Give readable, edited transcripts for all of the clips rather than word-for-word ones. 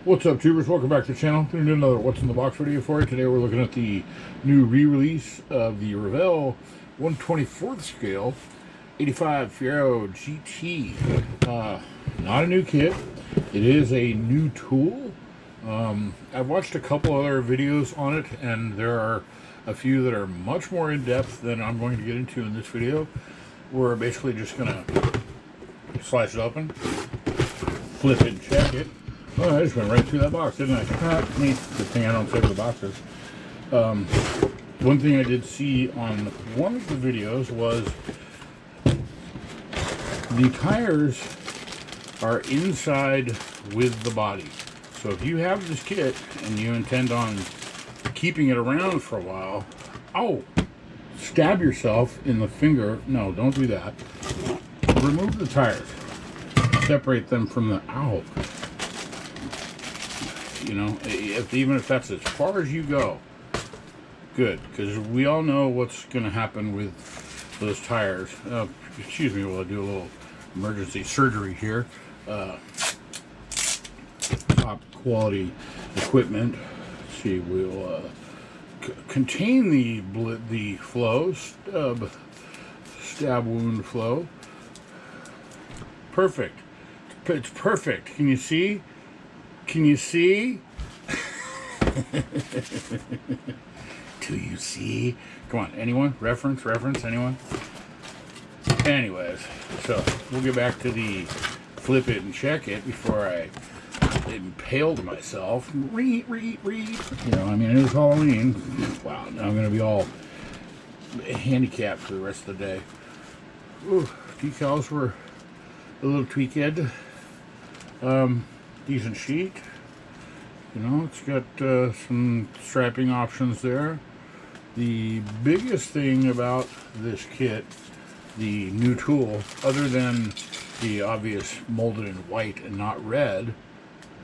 What's up, tubers? Welcome back to the channel. Going to do another What's in the Box video for you. Today we're looking at the new re-release of the REVELL 1/24th scale 85 Fiero GT. Not a new kit. It is a new tool. I've watched a couple other videos on it, and there are a few that are much more in-depth than I'm going to get into in this video. We're basically just going to slice it open, flip it, and check it. Oh, I just went right through that box, didn't I? Neat. Good thing I don't save the boxes. One thing I did see on one of the videos was the tires are inside with the body. So if you have this kit and you intend on keeping it around for a while, stab yourself in the finger. No, don't do that. Remove the tires. Separate them from the You know, even if that's as far as you go, good, because we all know what's going to happen with those tires. Excuse me while I do a little emergency surgery here. Top quality equipment. Let's see, we'll contain the flow, stab wound flow. Perfect. It's perfect. Can you see? Can you see? Do you see? Come on, anyone? Reference, anyone? Anyways, so we'll get back to the flip it and check it before I impaled myself. Read. You know, I mean, it was Halloween. Wow, now I'm going to be all handicapped for the rest of the day. Ooh, decals were a little tweaked. Decent sheet. You know, it's got some strapping options there. The biggest thing about this kit, the new tool, other than the obvious molded in white and not red,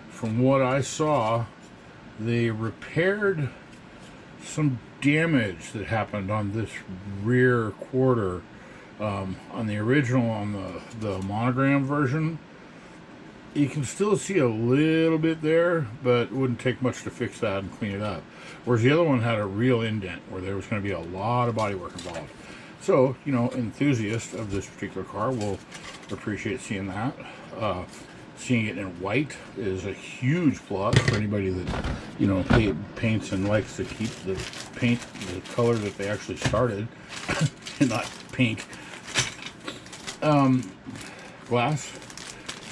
from what I saw, they repaired some damage that happened on this rear quarter. On the original, on the monogram version, you can still see a little bit there, but it wouldn't take much to fix that and clean it up. Whereas the other one had a real indent where there was going to be a lot of bodywork involved. So, you know, enthusiasts of this particular car will appreciate seeing that. Seeing it in white is a huge plus for anybody that, you know, paints and likes to keep the color that they actually started and not paint. Glass.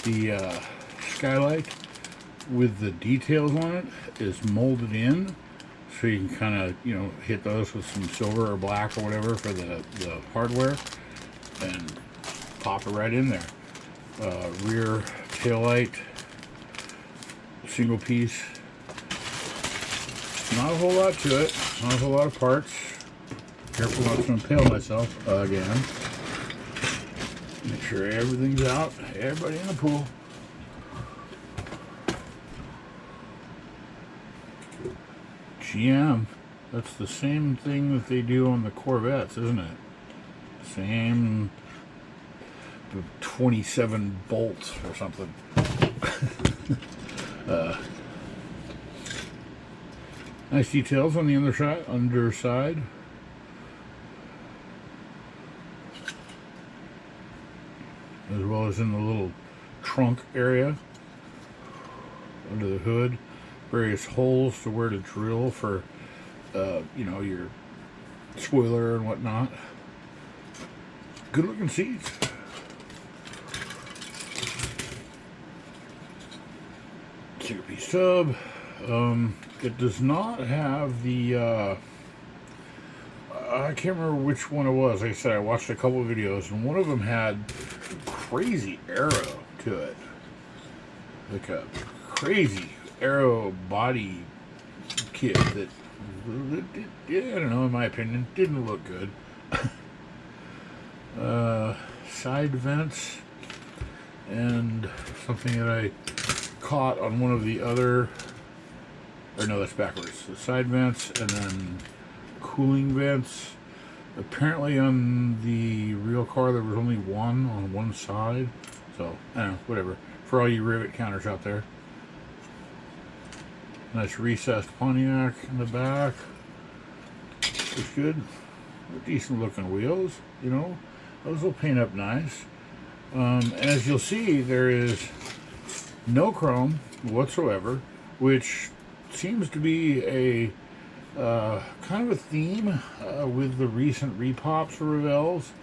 The skylight with the details on it is molded in, so you can kind of, you know, hit those with some silver or black or whatever for the hardware and pop it right in there. Rear tail light, single piece. Not a whole lot to it, not a whole lot of parts. Careful not to impale myself again. Make sure everything's out. Everybody in the pool. GM. That's the same thing that they do on the Corvettes, isn't it? Same 27 bolts or something. Nice details on the underside. As well as in the little trunk area under the hood. Various holes to where to drill for, you know, your spoiler and whatnot. Good looking seats. Single piece tub. It does not have the, I can't remember which one it was. Like I said, I watched a couple of videos, and one of them had crazy arrow to it, like a crazy arrow body kit that, I don't know, in my opinion, didn't look good. Side vents, and something that I caught on one of the other, or no, that's backwards. The side vents, and then cooling vents. Apparently on the real car there was only one on one side, so I don't know, whatever, for all you rivet counters out there. Nice recessed Pontiac in the back. Looks good. Decent looking wheels, you know. Those will paint up nice. As you'll see, there is no chrome whatsoever, which seems to be a kind of a theme with the recent repops for Revels.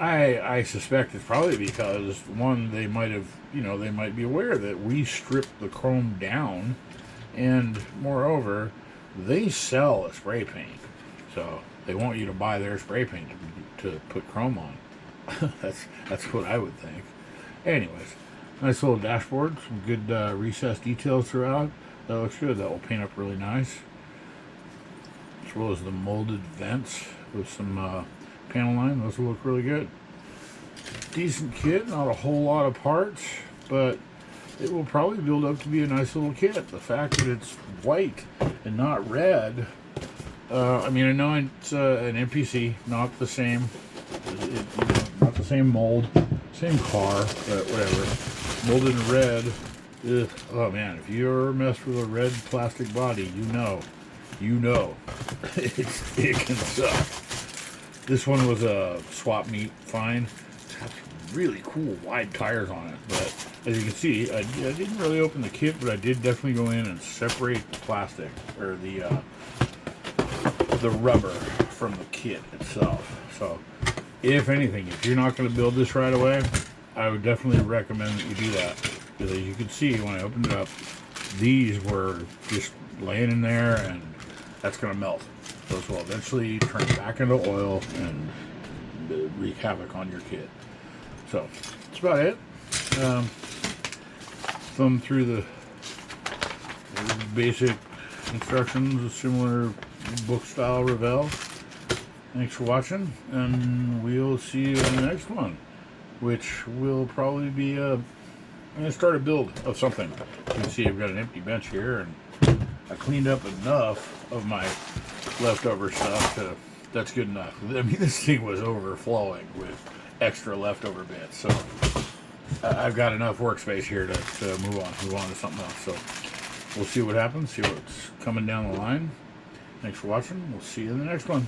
I suspect it's probably because, one, they might have, they might be aware that we stripped the chrome down, and moreover, they sell a spray paint, so they want you to buy their spray paint to put chrome on. that's what I would think. Anyways, nice little dashboard, some good recessed details throughout. That looks good. That will paint up really nice, as well as the molded vents with some panel line. Those will look really good. Decent kit, not a whole lot of parts, but it will probably build up to be a nice little kit. The fact that it's white and not red, I mean, I know it's an NPC, not the same, not the same mold, same car, but whatever. Molded in red, ugh. Oh man, if you ever messed with a red plastic body, you know, it can suck. This one was a swap meet fine. It's got some really cool wide tires on it, but as you can see, I didn't really open the kit, but I did definitely go in and separate the plastic, or the rubber from the kit itself. So, if anything, if you're not going to build this right away, I would definitely recommend that you do that. Because as you can see, when I opened it up, these were just laying in there, and that's going to melt. Those will eventually turn back into oil and wreak havoc on your kit. So, that's about it. Thumb through the basic instructions, a similar book style Revell. Thanks for watching, and we'll see you in the next one, which will probably be I'm going to start a build of something. You can see I've got an empty bench here, and I cleaned up enough of my leftover stuff to, that's good enough. I mean, this thing was overflowing with extra leftover bits, so I've got enough workspace here to move on to something else. So we'll see what happens, see what's coming down the line. Thanks for watching. We'll see you in the next one.